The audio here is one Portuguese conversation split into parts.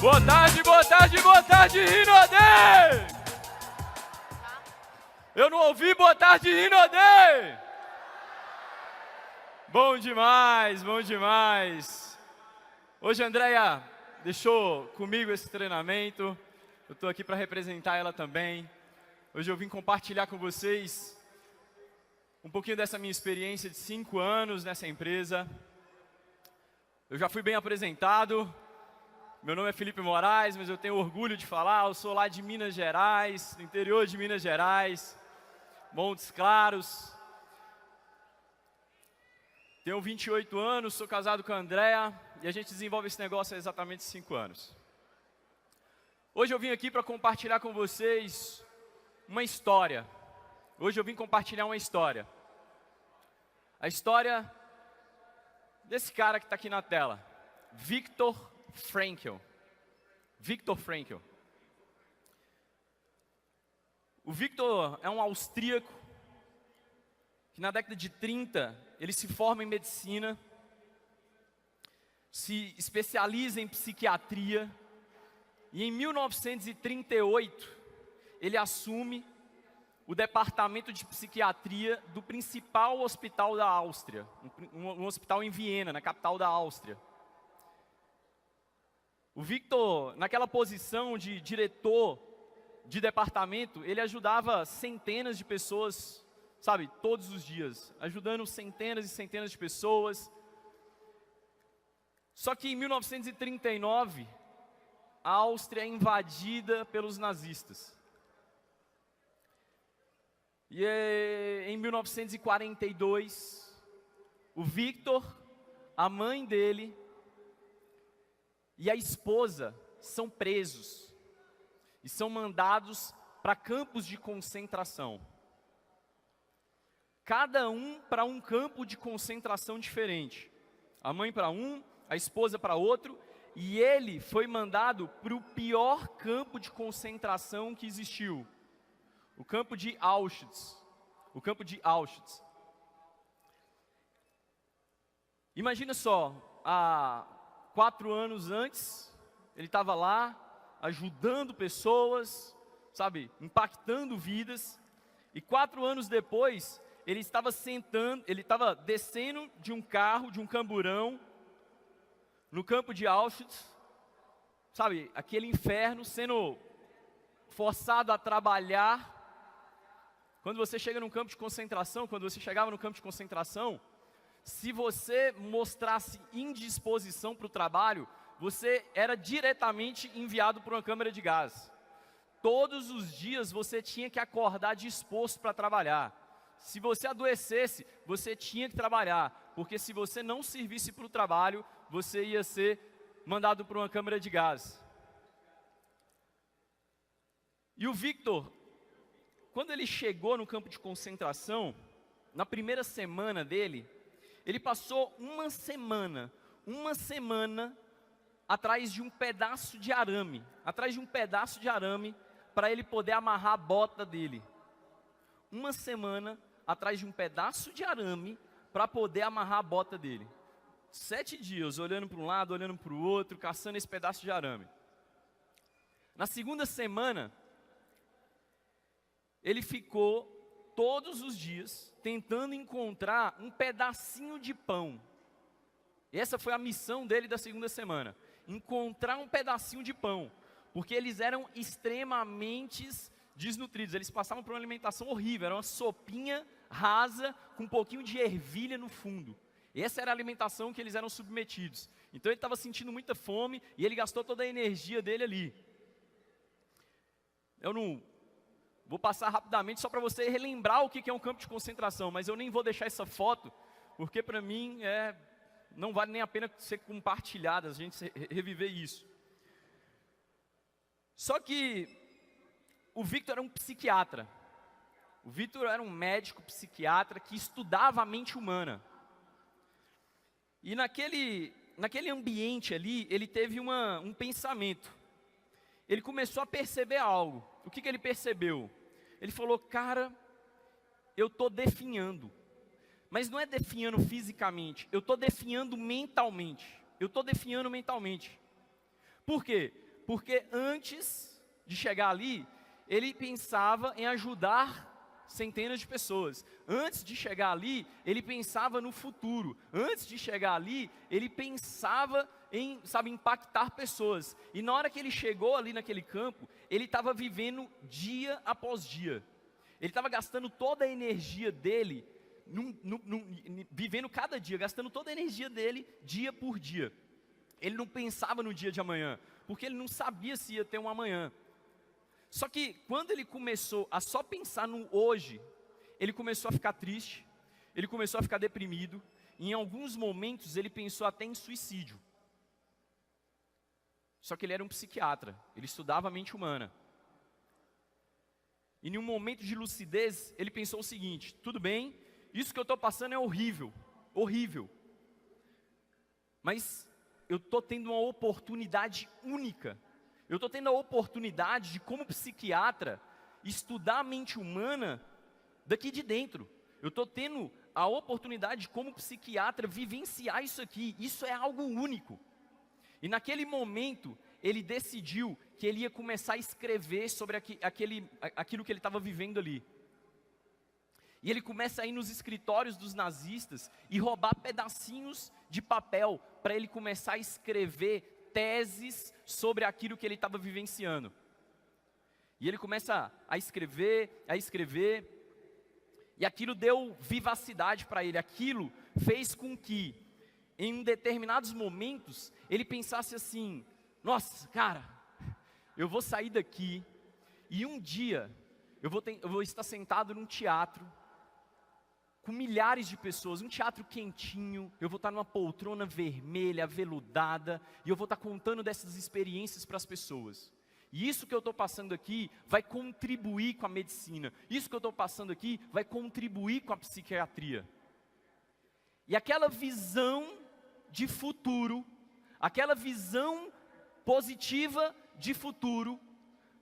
Boa tarde, boa tarde, boa tarde, Rinodê! Eu não ouvi boa tarde, Rinodê! Bom demais, bom demais. Hoje a Andréia deixou comigo esse treinamento. Eu estou aqui para representar ela também. Hoje eu vim compartilhar com vocês um pouquinho dessa minha experiência de 5 anos nessa empresa. Eu já fui bem apresentado. Meu nome é Felipe Moraes, mas eu tenho orgulho de falar. Eu sou lá de Minas Gerais, do interior de Minas Gerais, Montes Claros. Tenho 28 anos, sou casado com a Andréia e a gente desenvolve esse negócio há exatamente 5 anos. Hoje eu vim aqui para compartilhar com vocês uma história. Hoje eu vim compartilhar uma história. A história desse cara que está aqui na tela, Viktor Frankl. Viktor Frankl. O Viktor é um austríaco que na década de 30 ele se forma em medicina, se especializa em psiquiatria e em 1938 ele assume o departamento de psiquiatria do principal hospital da Áustria, um hospital em Viena, na capital da Áustria. O Viktor, naquela posição de diretor de departamento, ele ajudava centenas de pessoas, sabe, todos os dias, ajudando centenas e centenas de pessoas. Só que em 1939, a Áustria é invadida pelos nazistas. E em 1942, o Viktor, a mãe dele e a esposa são presos e são mandados para campos de concentração. Cada um para um campo de concentração diferente. A mãe para um, a esposa para outro, e ele foi mandado para o pior campo de concentração que existiu. O campo de Auschwitz. O campo de Auschwitz. Imagina só, há 4 anos antes, ele estava lá, ajudando pessoas, sabe, impactando vidas. E 4 anos depois, ele estava descendo de um carro, de um camburão, no campo de Auschwitz, sabe, aquele inferno, sendo forçado a trabalhar. Quando você chega num campo de concentração, quando você chegava no campo de concentração, se você mostrasse indisposição para o trabalho, você era diretamente enviado para uma câmara de gás. Todos os dias você tinha que acordar disposto para trabalhar. Se você adoecesse, você tinha que trabalhar, porque se você não servisse para o trabalho, você ia ser mandado para uma câmara de gás. E o Viktor, quando ele chegou no campo de concentração, na primeira semana dele, ele passou uma semana atrás de um pedaço de arame, para ele poder amarrar a bota dele. Uma semana atrás de um pedaço de arame para poder amarrar a bota dele. 7 dias olhando para um lado, olhando para o outro, caçando esse pedaço de arame. Na segunda semana, ele ficou todos os dias tentando encontrar um pedacinho de pão. E essa foi a missão dele da segunda semana. Encontrar um pedacinho de pão. Porque eles eram extremamente desnutridos. Eles passavam por uma alimentação horrível. Era uma sopinha rasa com um pouquinho de ervilha no fundo. Essa era a alimentação que eles eram submetidos. Então ele estava sentindo muita fome e ele gastou toda a energia dele ali. Eu não vou passar rapidamente só para você relembrar o que é um campo de concentração, mas eu nem vou deixar essa foto, porque para mim não vale nem a pena ser compartilhada, a gente reviver isso. Só que o Viktor era um psiquiatra. O Viktor era um médico psiquiatra que estudava a mente humana. E naquele ambiente ali, ele teve um pensamento. Ele começou a perceber algo. O que ele percebeu? Ele falou, cara, eu estou definhando. Mas não é definhando fisicamente, eu estou definhando mentalmente. Por quê? Porque antes de chegar ali, ele pensava em ajudar centenas de pessoas. Antes de chegar ali, ele pensava no futuro. Antes de chegar ali, ele pensava em, impactar pessoas. E na hora que ele chegou ali naquele campo, ele estava vivendo dia após dia. Ele estava gastando toda a energia dele, vivendo cada dia, gastando toda a energia dele dia por dia. Ele não pensava no dia de amanhã, porque ele não sabia se ia ter um amanhã. Só que quando ele começou a só pensar no hoje, ele começou a ficar triste, ele começou a ficar deprimido, e em alguns momentos ele pensou até em suicídio. Só que ele era um psiquiatra, ele estudava a mente humana. E em um momento de lucidez, ele pensou o seguinte: tudo bem, isso que eu estou passando é horrível, horrível. Mas eu estou tendo uma oportunidade única. Eu estou tendo a oportunidade de, como psiquiatra, estudar a mente humana daqui de dentro. Eu estou tendo a oportunidade de, como psiquiatra, vivenciar isso aqui. Isso é algo único. E naquele momento, ele decidiu que ele ia começar a escrever sobre aquilo que ele estava vivendo ali. E ele começa a ir nos escritórios dos nazistas e roubar pedacinhos de papel para ele começar a escrever teses sobre aquilo que ele estava vivenciando. E ele começa a escrever, e aquilo deu vivacidade para ele. Aquilo fez com que, em determinados momentos, ele pensasse assim: nossa, cara, eu vou sair daqui, e um dia, eu vou estar sentado num teatro, com milhares de pessoas, um teatro quentinho, eu vou estar numa poltrona vermelha, aveludada, e eu vou estar contando dessas experiências para as pessoas. E isso que eu estou passando aqui vai contribuir com a medicina. Isso que eu estou passando aqui vai contribuir com a psiquiatria. E aquela visão de futuro, aquela visão positiva de futuro,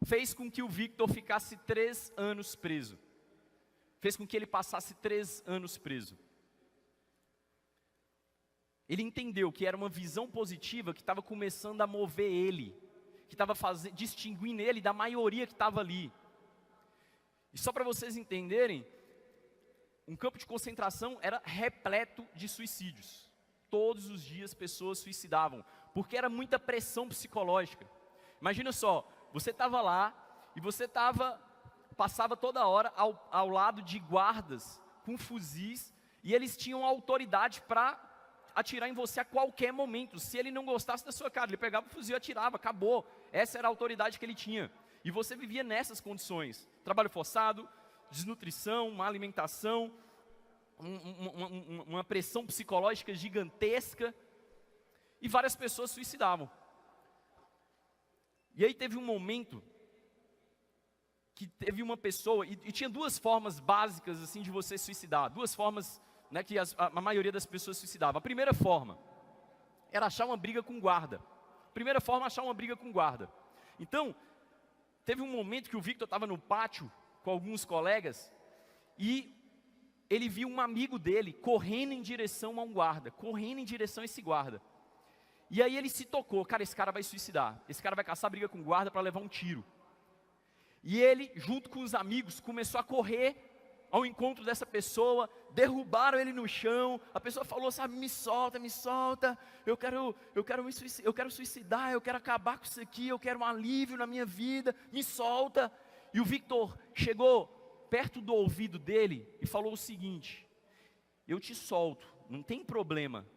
fez com que o Victor ficasse 3 anos preso. Fez com que ele passasse 3 anos preso. Ele entendeu que era uma visão positiva que estava começando a mover ele, que estava distinguindo ele da maioria que estava ali. E só para vocês entenderem, um campo de concentração era repleto de suicídios. Todos os dias pessoas suicidavam, porque era muita pressão psicológica. Imagina só, você estava lá e você passava toda hora ao lado de guardas com fuzis, e eles tinham autoridade para atirar em você a qualquer momento. Se ele não gostasse da sua cara, ele pegava o fuzil e atirava, acabou. Essa era a autoridade que ele tinha. E você vivia nessas condições: trabalho forçado, desnutrição, má alimentação, uma pressão psicológica gigantesca, e várias pessoas suicidavam. E aí teve um momento que teve uma pessoa, e tinha 2 formas básicas assim de você suicidar, 2 formas, né, que a maioria das pessoas suicidava. A primeira forma era achar uma briga com guarda. Então, teve um momento que o Victor estava no pátio com alguns colegas, e ele viu um amigo dele correndo em direção a um guarda, correndo em direção a esse guarda. E aí ele se tocou: cara, esse cara vai suicidar, esse cara vai caçar briga com guarda para levar um tiro. E ele, junto com os amigos, começou a correr ao encontro dessa pessoa, derrubaram ele no chão. A pessoa falou: sabe, me solta, eu quero suicidar, eu quero acabar com isso aqui, eu quero um alívio na minha vida, me solta. E o Victor chegou perto do ouvido dele e falou o seguinte: eu te solto, não tem problema,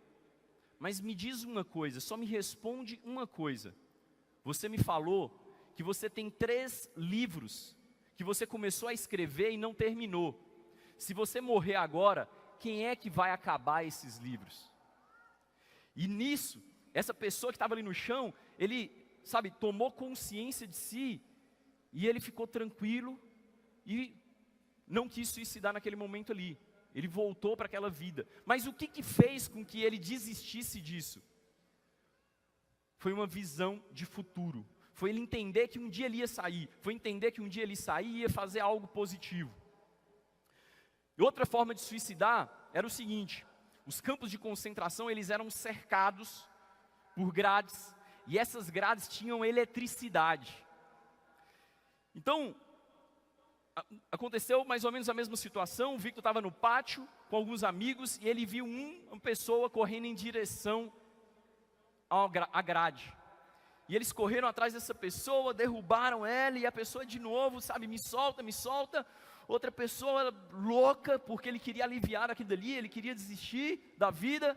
mas me diz uma coisa, só me responde uma coisa. Você me falou que você tem 3 livros que você começou a escrever e não terminou. Se você morrer agora, quem é que vai acabar esses livros? E nisso, essa pessoa que estava ali no chão, ele, tomou consciência de si, e ele ficou tranquilo e não quis suicidar naquele momento ali. Ele voltou para aquela vida. Mas o que fez com que ele desistisse disso? Foi uma visão de futuro. Foi ele entender que um dia ele ia sair. Foi entender que um dia ele sair e ia fazer algo positivo. E outra forma de suicidar era o seguinte: os campos de concentração, eles eram cercados por grades, e essas grades tinham eletricidade. Então, aconteceu mais ou menos a mesma situação. O Victor estava no pátio com alguns amigos e ele viu uma pessoa correndo em direção à grade. E eles correram atrás dessa pessoa, derrubaram ela e a pessoa de novo, sabe, me solta, me solta. Outra pessoa louca, porque ele queria aliviar aquilo dali, ele queria desistir da vida.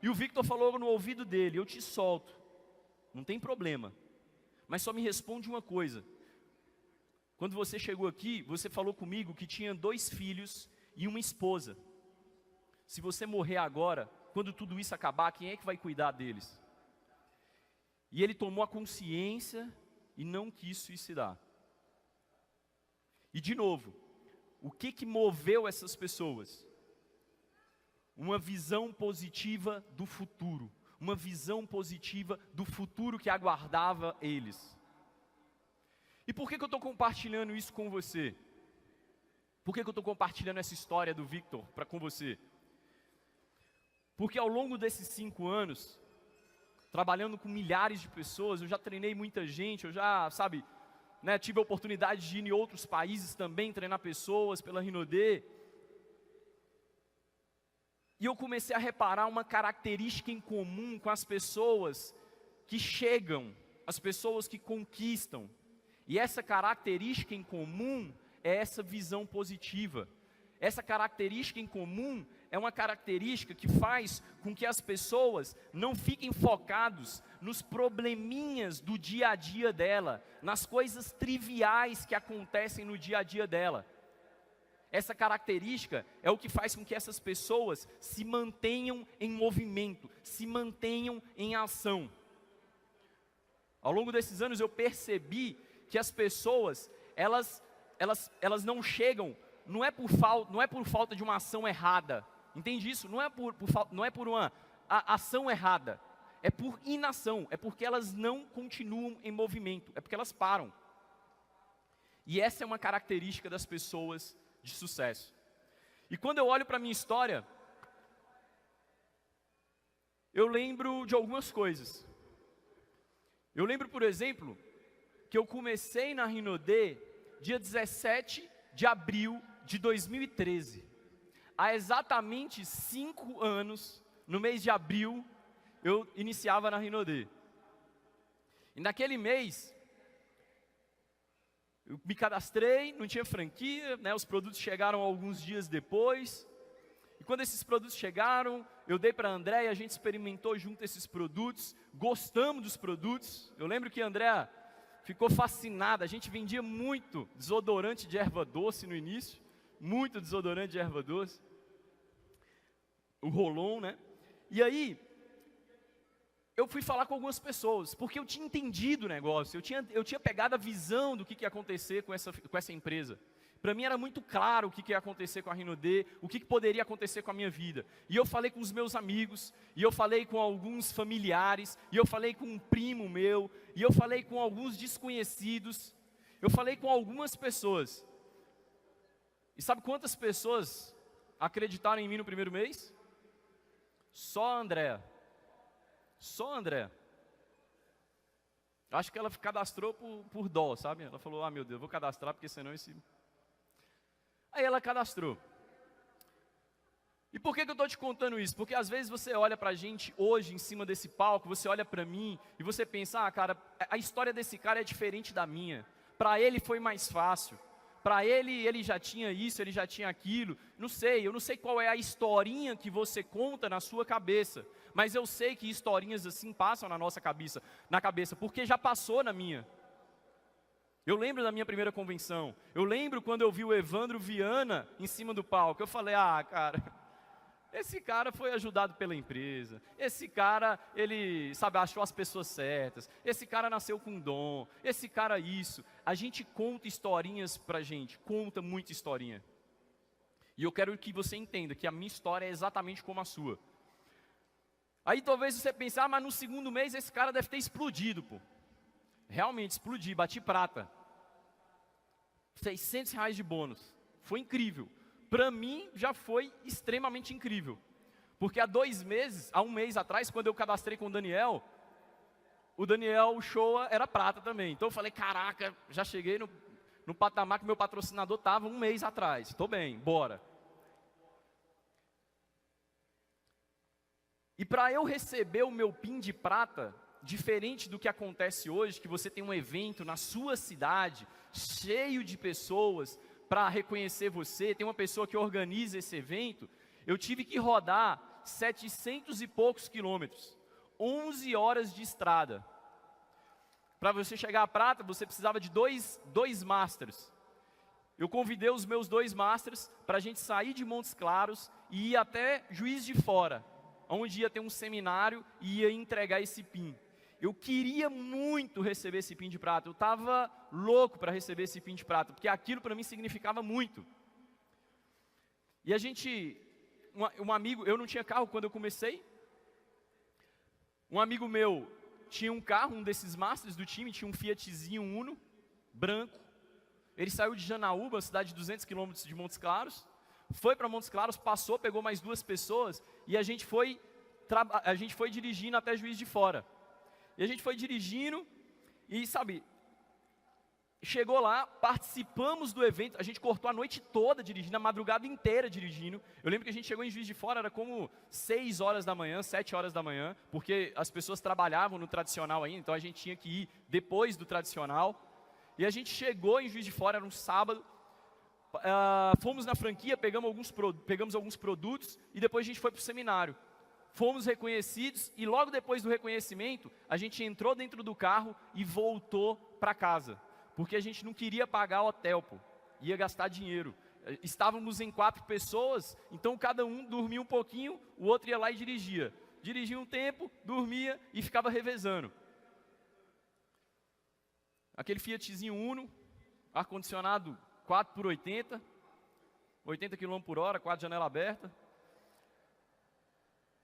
E o Victor falou no ouvido dele: eu te solto, não tem problema, mas só me responde uma coisa. Quando você chegou aqui, você falou comigo que tinha 2 filhos e uma esposa. Se você morrer agora, quando tudo isso acabar, quem é que vai cuidar deles? E ele tomou a consciência e não quis suicidar. E de novo, o que moveu essas pessoas? Uma visão positiva do futuro. Uma visão positiva do futuro que aguardava eles. E por que eu estou compartilhando isso com você? Por que eu estou compartilhando essa história do Victor com você? Porque ao longo desses 5 anos, trabalhando com milhares de pessoas, eu já treinei muita gente, eu já, sabe, tive a oportunidade de ir em outros países também, treinar pessoas pela Rinode. E eu comecei a reparar uma característica em comum com as pessoas que chegam, as pessoas que conquistam. E essa característica em comum é essa visão positiva. Essa característica em comum é uma característica que faz com que as pessoas não fiquem focados nos probleminhas do dia a dia dela, nas coisas triviais que acontecem no dia a dia dela. Essa característica é o que faz com que essas pessoas se mantenham em movimento, se mantenham em ação. Ao longo desses anos eu percebi que as pessoas, elas não chegam, não é por falta de uma ação errada. Entende isso? Não é por uma ação errada, é por inação, é porque elas não continuam em movimento, é porque elas param. E essa é uma característica das pessoas de sucesso. E quando eu olho para a minha história, eu lembro de algumas coisas. Eu lembro, por exemplo, que eu comecei na Rinode dia 17 de abril de 2013. Há exatamente 5 anos, no mês de abril, eu iniciava na Rinode. E naquele mês, eu me cadastrei, não tinha franquia, os produtos chegaram alguns dias depois. E quando esses produtos chegaram, eu dei para a Andréia, a gente experimentou junto esses produtos, gostamos dos produtos. Eu lembro que a Andréia ficou fascinada, a gente vendia muito desodorante de erva doce no início, muito desodorante de erva doce. O Rolon, E aí, eu fui falar com algumas pessoas, porque eu tinha entendido o negócio, eu tinha pegado a visão do que ia acontecer com essa empresa. Para mim era muito claro o que ia acontecer com a Rinode, o que poderia acontecer com a minha vida. E eu falei com os meus amigos, e eu falei com alguns familiares, e eu falei com um primo meu, e eu falei com alguns desconhecidos, eu falei com algumas pessoas. E sabe quantas pessoas acreditaram em mim no primeiro mês? Só a Andréia. Só a Andréia. Acho que ela cadastrou por dó, sabe? Ela falou, meu Deus, vou cadastrar porque senão esse... Aí ela cadastrou. E por que eu estou te contando isso? Porque às vezes você olha pra gente hoje em cima desse palco, você olha pra mim e você pensa, cara, a história desse cara é diferente da minha. Para ele foi mais fácil. Para ele já tinha isso, ele já tinha aquilo. Eu não sei qual é a historinha que você conta na sua cabeça. Mas eu sei que historinhas assim passam na nossa cabeça, porque já passou na minha. Eu lembro da minha primeira convenção. Eu lembro quando eu vi o Evandro Viana em cima do palco. Eu falei, cara, esse cara foi ajudado pela empresa. Esse cara, ele, achou as pessoas certas. Esse cara nasceu com dom. Esse cara isso. A gente conta historinhas pra gente. Conta muita historinha. E eu quero que você entenda que a minha história é exatamente como a sua. Aí talvez você pense, mas no segundo mês esse cara deve ter explodido, pô. Realmente explodi, bati prata. R$600 de bônus. Foi incrível. Para mim já foi extremamente incrível. Porque há 2 meses, há 1 mês atrás, quando eu cadastrei com o Daniel, o Daniel Uchoa era prata também. Então eu falei, caraca, já cheguei no patamar que meu patrocinador estava um mês atrás. Estou bem, bora. E para eu receber o meu PIN de prata, diferente do que acontece hoje, que você tem um evento na sua cidade, cheio de pessoas para reconhecer você, tem uma pessoa que organiza esse evento, eu tive que rodar 700 e poucos quilômetros, 11 horas de estrada. Para você chegar à prata, você precisava de dois masters. Eu convidei os meus 2 masters para a gente sair de Montes Claros e ir até Juiz de Fora, onde ia ter um seminário e ia entregar esse PIN. Eu queria muito receber esse PIN de prata, eu estava louco para receber esse PIN de prata, porque aquilo para mim significava muito. E a gente, um amigo, eu não tinha carro quando eu comecei, um amigo meu tinha um carro, um desses masters do time, tinha um Fiatzinho Uno, branco, ele saiu de Janaúba, cidade de 200 quilômetros de Montes Claros, foi para Montes Claros, passou, pegou mais 2 pessoas, e a gente foi dirigindo até Juiz de Fora. E a gente foi dirigindo, e sabe, chegou lá, participamos do evento, a gente cortou a noite toda dirigindo, a madrugada inteira dirigindo. Eu lembro que a gente chegou em Juiz de Fora, era como 6 horas da manhã, 7 horas da manhã, porque as pessoas trabalhavam no tradicional ainda, então a gente tinha que ir depois do tradicional. E a gente chegou em Juiz de Fora, era um sábado, fomos na franquia, pegamos alguns produtos e depois a gente foi para o seminário. Fomos reconhecidos e logo depois do reconhecimento, a gente entrou dentro do carro e voltou para casa. Porque a gente não queria pagar hotel, pô, ia gastar dinheiro. Estávamos em 4 pessoas, então cada um dormia um pouquinho, o outro ia lá e dirigia. Dirigia um tempo, dormia e ficava revezando. Aquele Fiatzinho Uno, ar-condicionado 4x80, 80 km por hora, 4 janela aberta.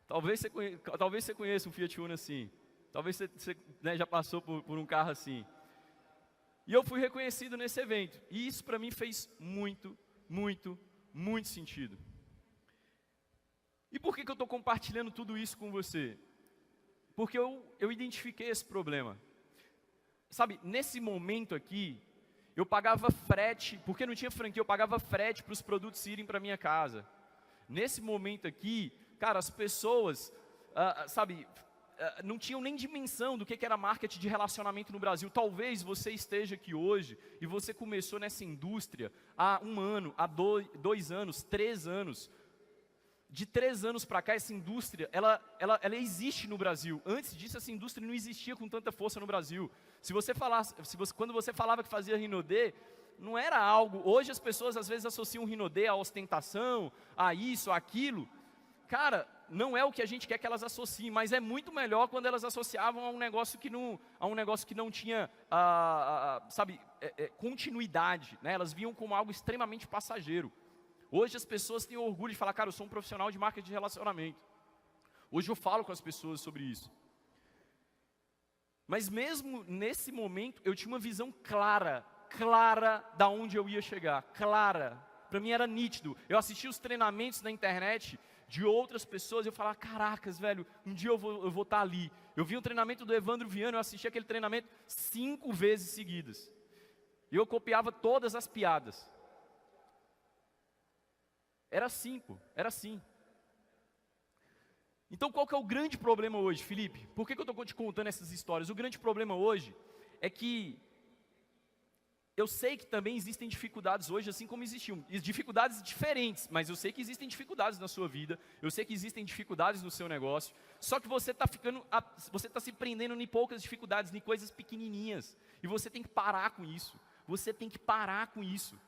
Talvez você conheça um Fiat Uno assim. Talvez você né, já passou por um carro assim. E eu fui reconhecido nesse evento. E isso para mim fez muito, muito, muito sentido. E por que eu estou compartilhando tudo isso com você? Porque eu identifiquei esse problema. Sabe, nesse momento aqui, eu pagava frete, porque não tinha franquia, eu pagava frete para os produtos irem para minha casa. Nesse momento aqui, cara, as pessoas, não tinham nem dimensão do que era marketing de relacionamento no Brasil. Talvez você esteja aqui hoje e você começou nessa indústria há 1 ano, há 2 anos, 3 anos. De 3 anos para cá, essa indústria, ela existe no Brasil. Antes disso, essa indústria não existia com tanta força no Brasil. Quando você falava que fazia Rinodê, não era algo... Hoje as pessoas às vezes associam Rinodê à ostentação, a isso, aquilo. Cara, não é o que a gente quer que elas associem, mas é muito melhor quando elas associavam a um negócio que não tinha, continuidade, né? Elas viam como algo extremamente passageiro. Hoje as pessoas têm orgulho de falar, cara, eu sou um profissional de marketing de relacionamento. Hoje eu falo com as pessoas sobre isso. Mas mesmo nesse momento, eu tinha uma visão clara da onde eu ia chegar, clara. Para mim era nítido. Eu assistia os treinamentos na internet de outras pessoas, eu falava, caracas, velho, um dia eu vou estar ali. Eu vi um treinamento do Evandro Viana, eu assisti aquele treinamento 5 vezes seguidas. E eu copiava todas as piadas. Era assim, pô, era assim. Então qual que é o grande problema hoje, Felipe? Por que eu estou te contando essas histórias? O grande problema hoje é que eu sei que também existem dificuldades hoje, assim como existiam. Dificuldades diferentes, mas eu sei que existem dificuldades na sua vida, eu sei que existem dificuldades no seu negócio, só que você está se prendendo em poucas dificuldades, em coisas pequenininhas, e você tem que parar com isso, você tem que parar com isso.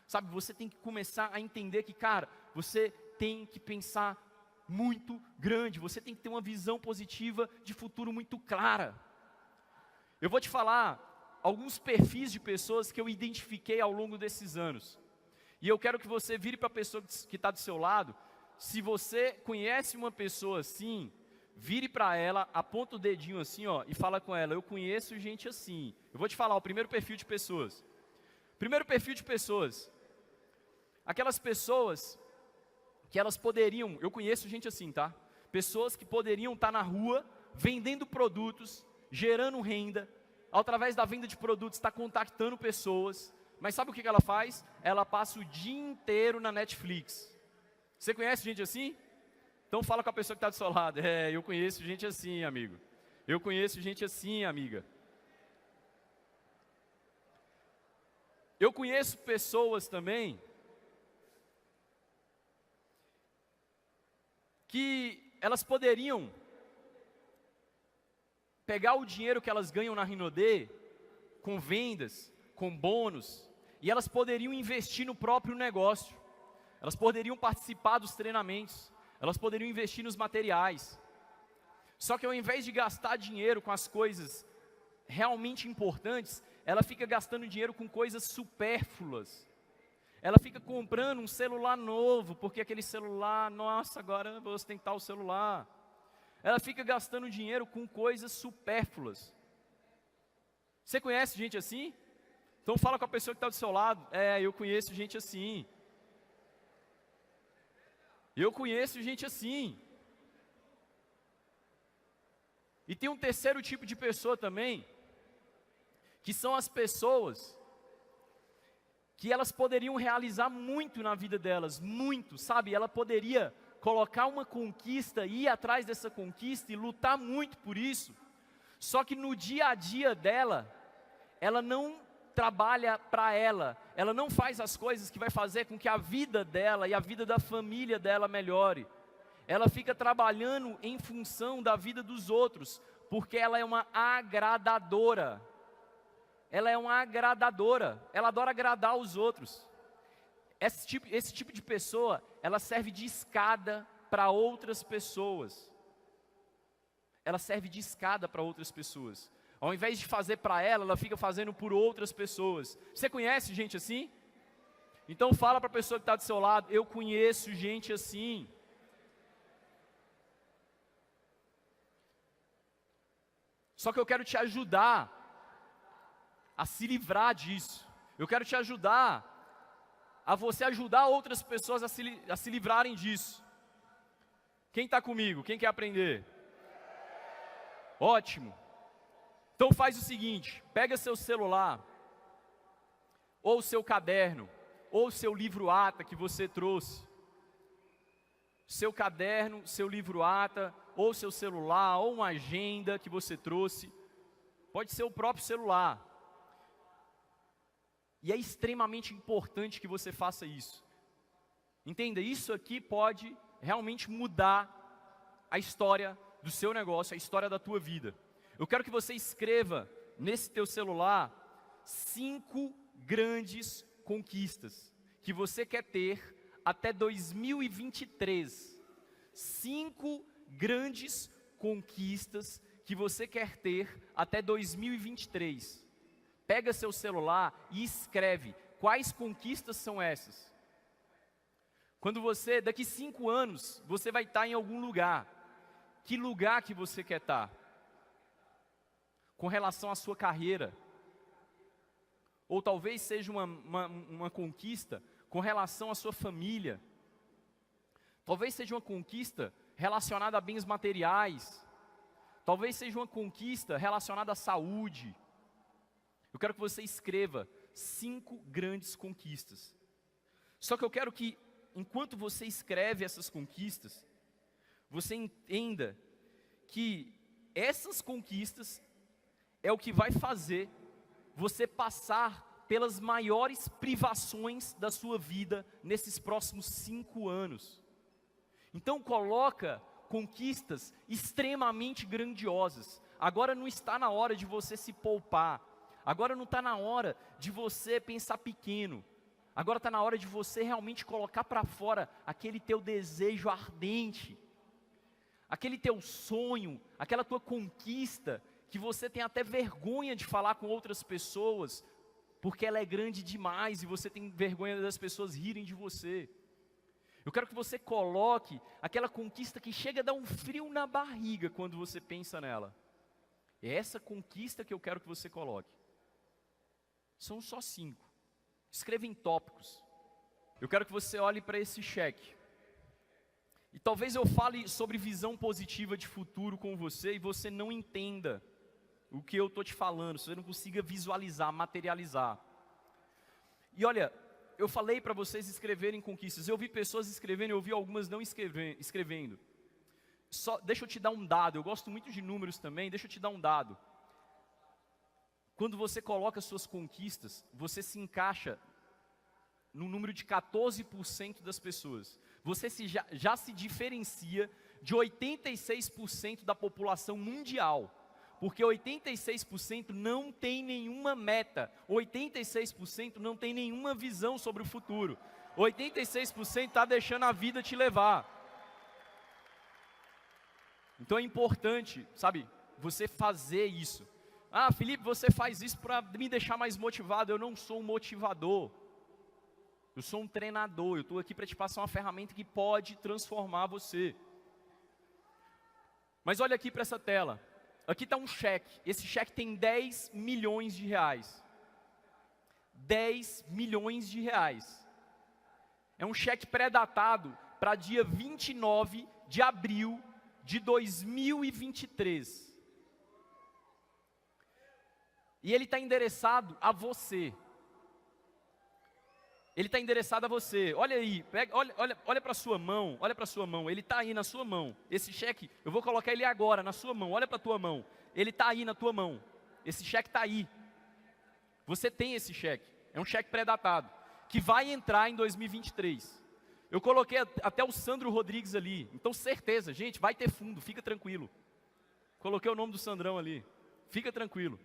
Sabe, você tem que começar a entender que, cara, você tem que pensar muito grande, você tem que ter uma visão positiva de futuro muito clara. Eu vou te falar alguns perfis de pessoas que eu identifiquei ao longo desses anos. E eu quero que você vire para a pessoa que está do seu lado. Se você conhece uma pessoa assim, vire para ela, aponta o dedinho assim, ó, e fala com ela, eu conheço gente assim. Eu vou te falar o primeiro perfil de pessoas. Primeiro perfil de pessoas. Aquelas pessoas que elas poderiam, eu conheço gente assim, tá? Pessoas que poderiam estar na rua vendendo produtos, gerando renda, através da venda de produtos, está contactando pessoas. Mas sabe o que ela faz? Ela passa o dia inteiro na Netflix. Você conhece gente assim? Então fala com a pessoa que está do seu lado. Eu conheço gente assim, amigo. Eu conheço gente assim, amiga. Eu conheço pessoas também que elas poderiam pegar o dinheiro que elas ganham na Rinode com vendas, com bônus, e elas poderiam investir no próprio negócio. Elas poderiam participar dos treinamentos, elas poderiam investir nos materiais. Só que ao invés de gastar dinheiro com as coisas realmente importantes, ela fica gastando dinheiro com coisas supérfluas. Ela fica comprando um celular novo, porque aquele celular, nossa, agora eu vou ostentar o celular. Ela fica gastando dinheiro com coisas supérfluas. Você conhece gente assim? Então fala com a pessoa que está do seu lado. Eu conheço gente assim. Eu conheço gente assim. E tem um terceiro tipo de pessoa também, que são as pessoas que elas poderiam realizar muito na vida delas, muito, sabe? Ela poderia colocar uma conquista, ir atrás dessa conquista e lutar muito por isso. Só que no dia a dia dela, ela não trabalha para ela não faz as coisas que vai fazer com que a vida dela e a vida da família dela melhore. Ela fica trabalhando em função da vida dos outros, porque ela é uma agradadora. Ela é uma agradadora, ela adora agradar os outros. Esse tipo de pessoa, ela serve de escada para outras pessoas. Ela serve de escada para outras pessoas. Ao invés de fazer para ela fica fazendo por outras pessoas. Você conhece gente assim? Então fala para a pessoa que está do seu lado, eu conheço gente assim. Só que eu quero te ajudar a se livrar disso. Eu quero te ajudar a você ajudar outras pessoas a se livrarem disso. Quem está comigo? Quem quer aprender? Ótimo. Então faz o seguinte, pega seu celular, ou seu caderno, ou seu livro ata que você trouxe. Seu caderno, seu livro ata, ou seu celular, ou uma agenda que você trouxe. Pode ser o próprio celular. E é extremamente importante que você faça isso. Entenda, isso aqui pode realmente mudar a história do seu negócio, a história da tua vida. Eu quero que você escreva nesse teu celular 5 grandes conquistas que você quer ter até 2023. 5 grandes conquistas que você quer ter até 2023. Pega seu celular e escreve quais conquistas são essas. Quando você, daqui 5 anos, você vai estar em algum lugar. Que lugar que você quer estar? Com relação à sua carreira. Ou talvez seja uma conquista com relação à sua família. Talvez seja uma conquista relacionada a bens materiais. Talvez seja uma conquista relacionada à saúde. Eu quero que você escreva 5 grandes conquistas. Só que eu quero que, enquanto você escreve essas conquistas, você entenda que essas conquistas é o que vai fazer você passar pelas maiores privações da sua vida nesses próximos 5 anos. Então coloca conquistas extremamente grandiosas. Agora não está na hora de você se poupar. Agora não está na hora de você pensar pequeno. Agora está na hora de você realmente colocar para fora aquele teu desejo ardente. Aquele teu sonho, aquela tua conquista, que você tem até vergonha de falar com outras pessoas, porque ela é grande demais e você tem vergonha das pessoas rirem de você. Eu quero que você coloque aquela conquista que chega a dar um frio na barriga quando você pensa nela. É essa conquista que eu quero que você coloque. São só 5. Escreva em tópicos. Eu quero que você olhe para esse cheque. E talvez eu fale sobre visão positiva de futuro com você e você não entenda o que eu estou te falando, se você não consiga visualizar, materializar. E olha, eu falei para vocês escreverem conquistas. Eu vi pessoas escrevendo, eu vi algumas não escrevendo. Deixa eu te dar um dado, eu gosto muito de números também, deixa eu te dar um dado. Quando você coloca suas conquistas, você se encaixa no número de 14% das pessoas. Você já se diferencia de 86% da população mundial. Porque 86% não tem nenhuma meta, 86% não tem nenhuma visão sobre o futuro, 86% está deixando a vida te levar. Então é importante, sabe, você fazer isso. Ah, Felipe, você faz isso para me deixar mais motivado. Eu não sou um motivador, eu sou um treinador, eu estou aqui para te passar uma ferramenta que pode transformar você. Mas olha aqui para essa tela. Aqui está um cheque, esse cheque tem 10 milhões de reais. 10 milhões de reais. É um cheque pré-datado para dia 29 de abril de 2023. E ele está endereçado a você. Ele está endereçado a você. Olha aí, olha para a sua mão, olha para a sua mão. Ele está aí na sua mão. Esse cheque, eu vou colocar ele agora na sua mão. Olha para a tua mão. Ele está aí na tua mão. Esse cheque está aí. Você tem esse cheque. É um cheque pré-datado, que vai entrar em 2023. Eu coloquei até o Sandro Rodrigues ali. Então, certeza, gente, vai ter fundo, fica tranquilo. Coloquei o nome do Sandrão ali. Fica tranquilo.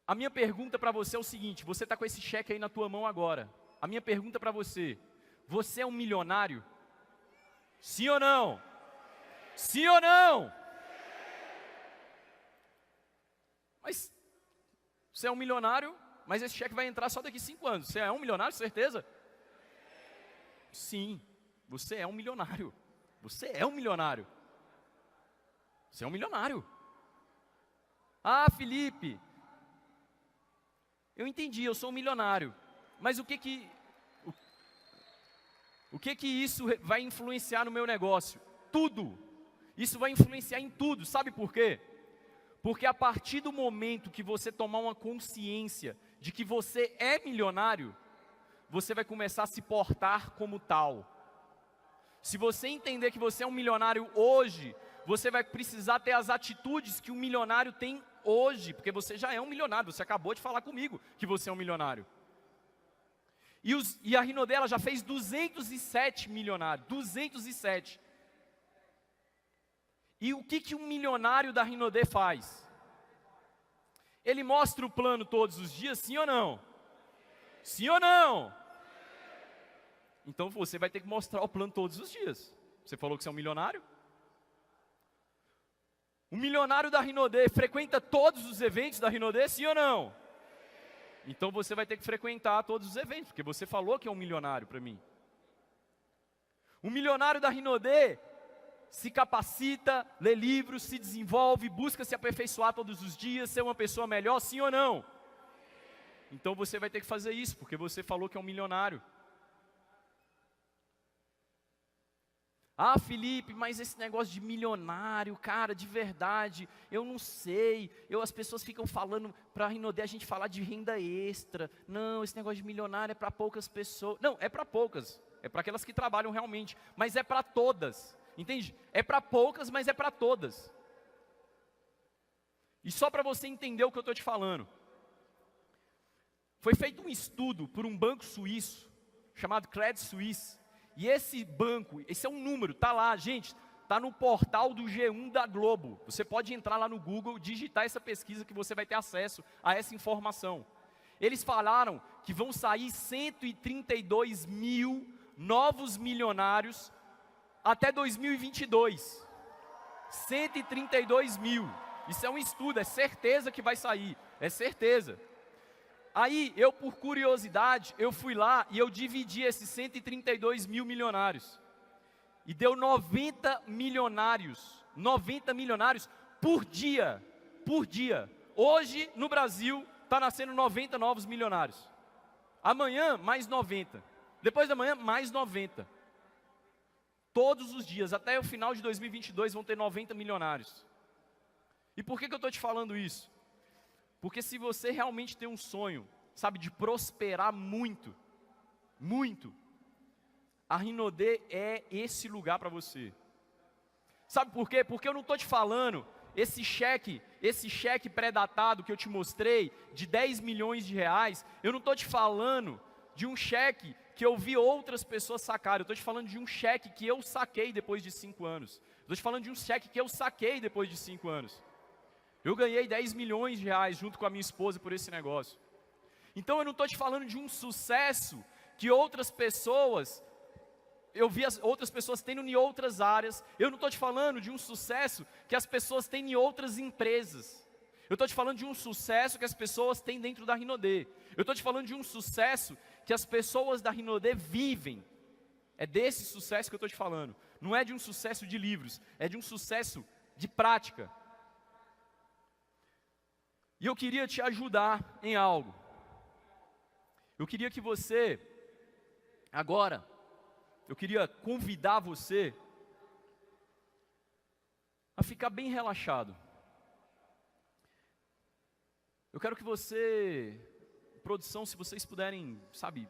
A minha pergunta para você é o seguinte, você está com esse cheque aí na tua mão agora. A minha pergunta para você, você é um milionário? Sim ou não? Sim ou não? Mas, você é um milionário, mas esse cheque vai entrar só daqui 5 anos. Você é um milionário, certeza? Sim, você é um milionário. Você é um milionário. Você é um milionário. Ah, Felipe, eu entendi, eu sou um milionário, mas o que que isso vai influenciar no meu negócio? Tudo. Isso vai influenciar em tudo, sabe por quê? Porque a partir do momento que você tomar uma consciência de que você é milionário, você vai começar a se portar como tal. Se você entender que você é um milionário hoje, você vai precisar ter as atitudes que um milionário tem hoje, porque você já é um milionário, você acabou de falar comigo que você é um milionário. E a Rinode, ela já fez 207 milionários, 207. E o que um milionário da Rinode faz? Ele mostra o plano todos os dias, sim ou não? Sim ou não? Então você vai ter que mostrar o plano todos os dias. Você falou que você é um milionário? O milionário da Rinode frequenta todos os eventos da Rinode, sim ou não? Então você vai ter que frequentar todos os eventos, porque você falou que é um milionário para mim. O milionário da Rinode se capacita, lê livros, se desenvolve, busca se aperfeiçoar todos os dias, ser uma pessoa melhor, sim ou não? Então você vai ter que fazer isso, porque você falou que é um milionário. Ah, Felipe, mas esse negócio de milionário, cara, de verdade, eu não sei. As pessoas ficam falando para a Rinode a gente falar de renda extra. Não, esse negócio de milionário é para poucas pessoas. Não, é para poucas. É para aquelas que trabalham realmente. Mas é para todas. Entende? É para poucas, mas é para todas. E só para você entender o que eu estou te falando. Foi feito um estudo por um banco suíço, chamado Credit Suisse. E esse banco, esse é um número, está lá, gente, está no portal do G1 da Globo. Você pode entrar lá no Google, digitar essa pesquisa que você vai ter acesso a essa informação. Eles falaram que vão sair 132 mil novos milionários até 2022. 132 mil. Isso é um estudo, é certeza que vai sair, é certeza. Aí, eu por curiosidade, eu fui lá e eu dividi esses 132 mil milionários. E deu 90 milionários por dia. Por dia. Hoje, no Brasil, está nascendo 90 novos milionários. Amanhã, mais 90. Depois da manhã, mais 90. Todos os dias, até o final de 2022, vão ter 90 milionários. E por que eu estou te falando isso? Porque se você realmente tem um sonho, sabe, de prosperar muito, muito, a Rinodê é esse lugar para você. Sabe por quê? Porque eu não estou te falando, esse cheque pré-datado que eu te mostrei, de 10 milhões de reais, eu não estou te falando de um cheque que eu vi outras pessoas sacarem, eu estou te falando de um cheque que eu saquei depois de 5 anos. Estou te falando de um cheque que eu saquei depois de 5 anos. Eu ganhei 10 milhões de reais junto com a minha esposa por esse negócio. Então eu não estou te falando de um sucesso que outras pessoas, eu vi outras pessoas tendo em outras áreas. Eu não estou te falando de um sucesso que as pessoas têm em outras empresas. Eu estou te falando de um sucesso que as pessoas têm dentro da Rinodê. Eu estou te falando de um sucesso que as pessoas da Rinodê vivem. É desse sucesso que eu estou te falando. Não é de um sucesso de livros, é de um sucesso de prática. E eu queria te ajudar em algo. Eu queria que você, agora, eu queria convidar você a ficar bem relaxado. Eu quero que você, produção, se vocês puderem, sabe,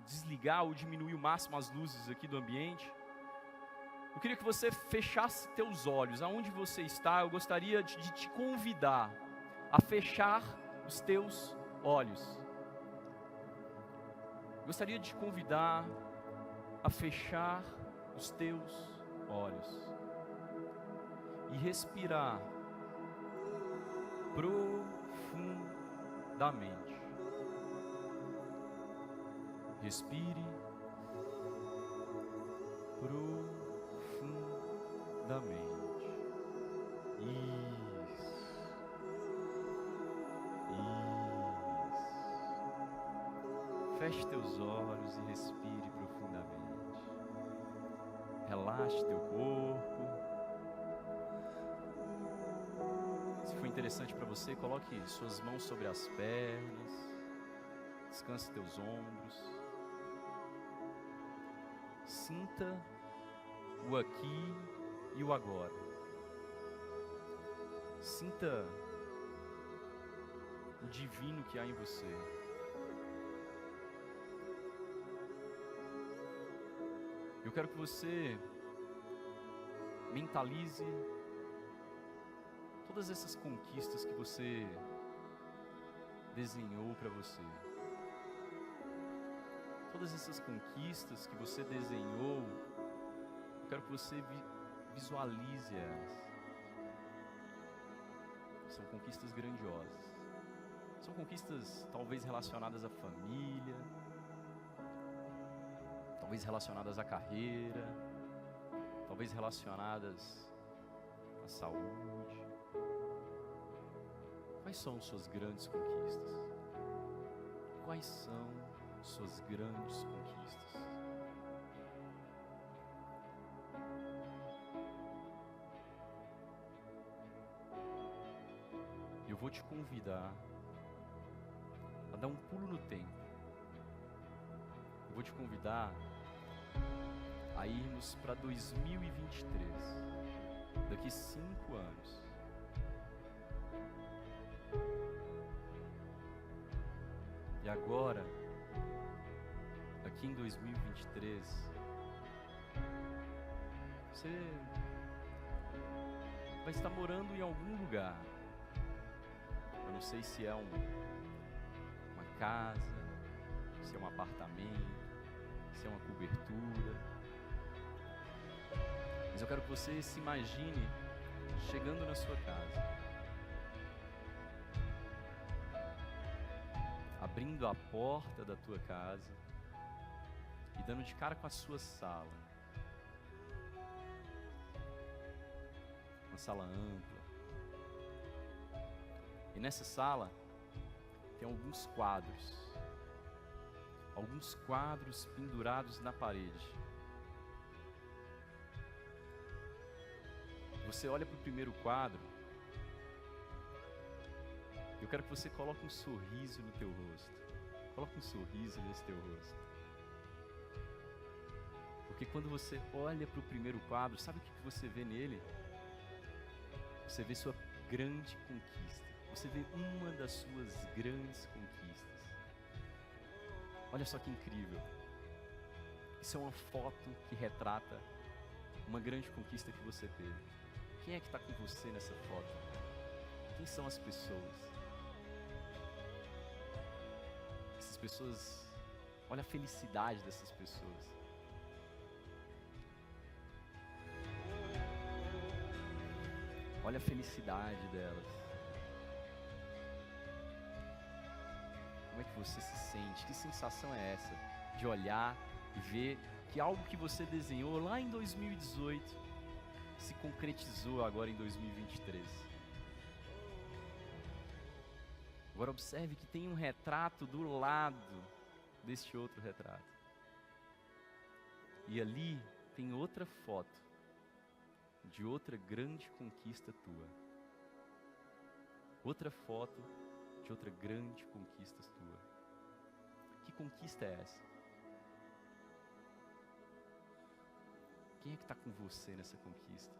desligar ou diminuir o máximo as luzes aqui do ambiente. Eu queria que você fechasse teus olhos. Aonde você está, eu gostaria de te convidar a fechar os teus olhos. Eu gostaria de te convidar a fechar os teus olhos e respirar profundamente. Respire profundamente. Isso. Feche teus olhos e respire profundamente. Relaxe teu corpo. Se for interessante para você, coloque suas mãos sobre as pernas. Descanse teus ombros. Sinta o aqui e o agora. Sinta o divino que há em você. Eu quero que você mentalize todas essas conquistas que você desenhou para você. Todas essas conquistas que você desenhou, eu quero que você visualize elas. São conquistas grandiosas. São conquistas talvez relacionadas à família, talvez relacionadas à carreira, talvez relacionadas à saúde. Quais são suas grandes conquistas? Quais são suas grandes conquistas? Eu vou te convidar a dar um pulo no tempo. Eu vou te convidar a irmos para 2023, daqui 5 anos. E agora, aqui em 2023, você vai estar morando em algum lugar. Eu não sei se é uma casa, se é um apartamento, se é uma cobertura. Mas eu quero que você se imagine chegando na sua casa, abrindo a porta da tua casa e dando de cara com a sua sala. Uma sala ampla. E nessa sala tem alguns quadros pendurados na parede. Você olha para o primeiro quadro. Eu quero que você coloque um sorriso no teu rosto. Coloque um sorriso nesse teu rosto. Porque quando você olha para o primeiro quadro, sabe o que você vê nele? você vê sua grande conquista. Você vê uma das suas grandes conquistas. Olha só que incrível. Isso é uma foto que retrata uma grande conquista que você teve. Quem é que está com você nessa foto? Quem são as pessoas? Essas pessoas, olha a felicidade dessas pessoas. Olha a felicidade delas. Como é que você se sente? Que sensação é essa? De olhar e ver que algo que você desenhou lá em 2018 se concretizou agora em 2023. Agora observe que tem um retrato do lado deste outro retrato. E ali tem outra foto de outra grande conquista tua. Outra foto de outra grande conquista tua. Que conquista é essa? Quem é que está com você nessa conquista?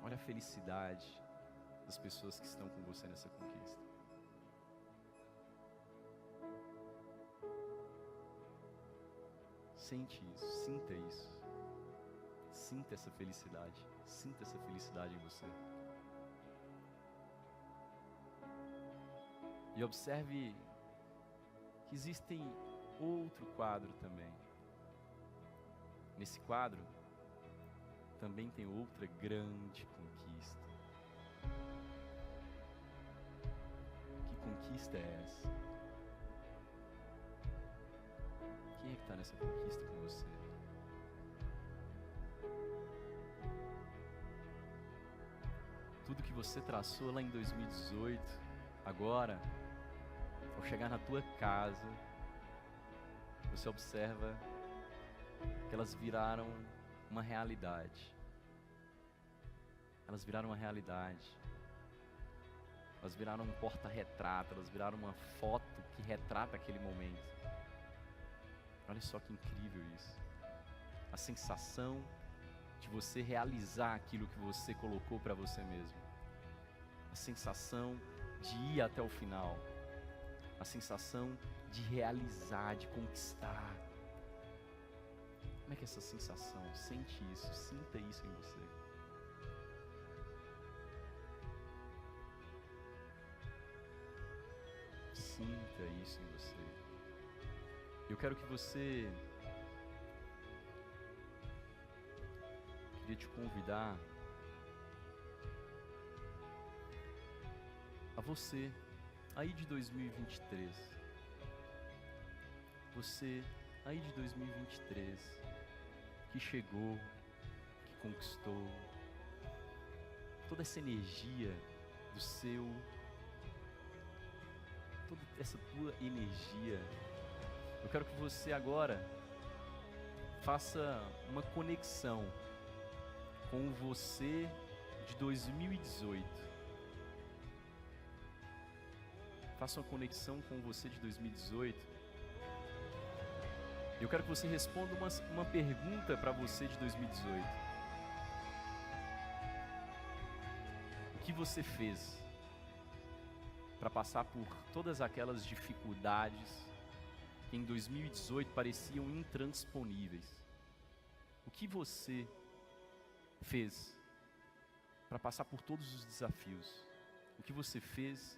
Olha a felicidade das pessoas que estão com você nessa conquista. Sente isso, sinta isso. Sinta essa felicidade. Sinta essa felicidade em você. E observe que existem outro quadro também. Nesse quadro também tem outra grande conquista. Que conquista é essa? Quem é que está nessa conquista com você? Tudo que você traçou lá em 2018, agora, ao chegar na tua casa, você observa que elas viraram uma realidade. Elas viraram uma realidade. Elas viraram um porta-retrato, elas viraram uma foto que retrata aquele momento. Olha só que incrível isso. A sensação de você realizar aquilo que você colocou para você mesmo. A sensação de ir até o final. A sensação de realizar, de conquistar. Como é que é essa sensação? Sente isso, sinta isso em você. Sinta isso em você. Eu quero que você... Queria te convidar a você, aí de 2023. Você, aí de 2023, que chegou, que conquistou, toda essa energia do seu, toda essa tua energia. Eu quero que você agora faça uma conexão com você de 2018. Faça uma conexão com você de 2018. Eu quero que você responda uma pergunta para você de 2018. O que você fez para passar por todas aquelas dificuldades que em 2018 pareciam intransponíveis? O que você fez para passar por todos os desafios? O que você fez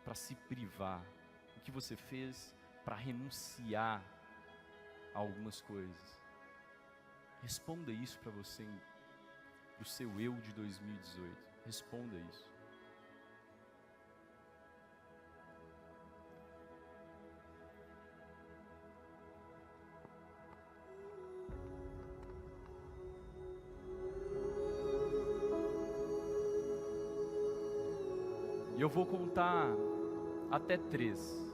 para se privar? O que você fez para renunciar a algumas coisas? Responda isso para você, para o seu eu de 2018. Responda isso. E eu vou contar até 3.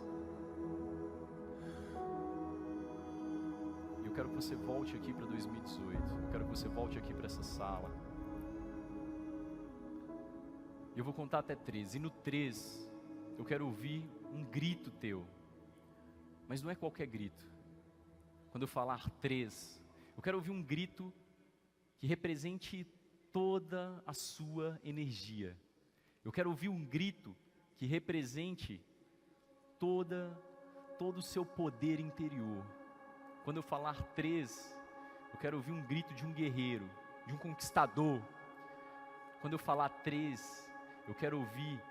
Eu quero que você volte aqui para 2018. Eu quero que você volte aqui para essa sala. Eu vou contar até 3. E no 3, eu quero ouvir um grito teu. Mas não é qualquer grito. Quando eu falar 3, eu quero ouvir um grito que represente toda a sua energia. Eu quero ouvir um grito que represente todo o seu poder interior. Quando eu falar 3, eu quero ouvir um grito de um guerreiro, de um conquistador. Quando eu falar 3, eu quero ouvir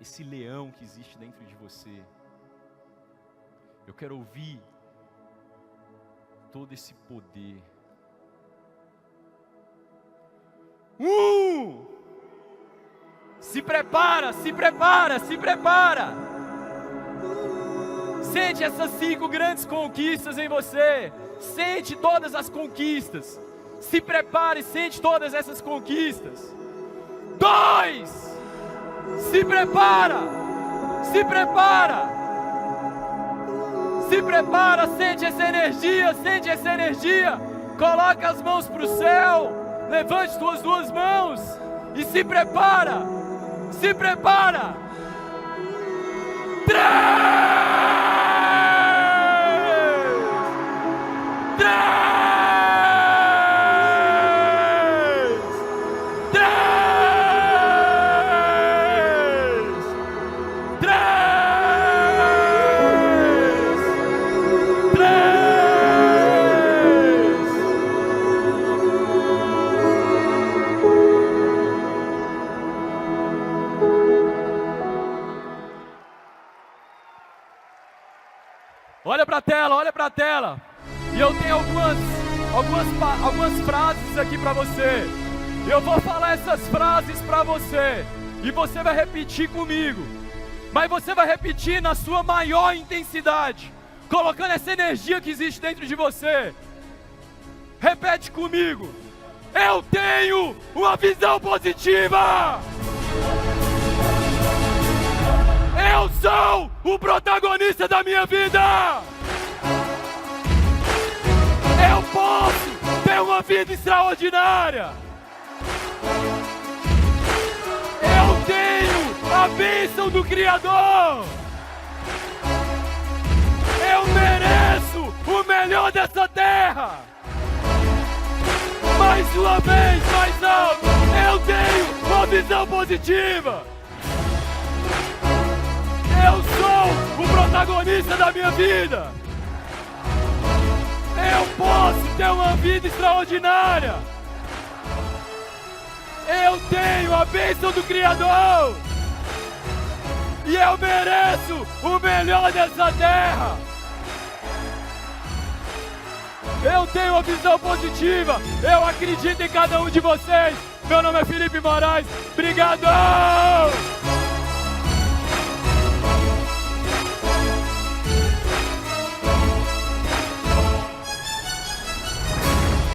esse leão que existe dentro de você. Eu quero ouvir todo esse poder. 1! Se prepara, se prepara, se prepara. Sente essas 5 grandes conquistas em você. Sente todas as conquistas. Se prepare e sente todas essas conquistas. 2! Se prepara. Se prepara. Se prepara, sente essa energia, sente essa energia. Coloca as mãos para o céu. Levante suas 2 mãos e se prepara. Se prepara. 3! olha para a tela. E eu tenho algumas frases aqui para você. Eu vou falar essas frases para você. E você vai repetir comigo. Mas você vai repetir na sua maior intensidade, colocando essa energia que existe dentro de você. Repete comigo. Eu tenho uma visão positiva. Eu sou o protagonista da minha vida. Eu posso ter uma vida extraordinária. Eu tenho a bênção do Criador. Eu mereço o melhor dessa terra. Mais uma vez, mais alto. Eu tenho uma visão positiva. Eu sou o protagonista da minha vida. Eu posso ter uma vida extraordinária. Eu tenho a bênção do Criador. E eu mereço o melhor dessa terra. Eu tenho uma visão positiva. Eu acredito em cada um de vocês. Meu nome é Felipe Moraes. Obrigado!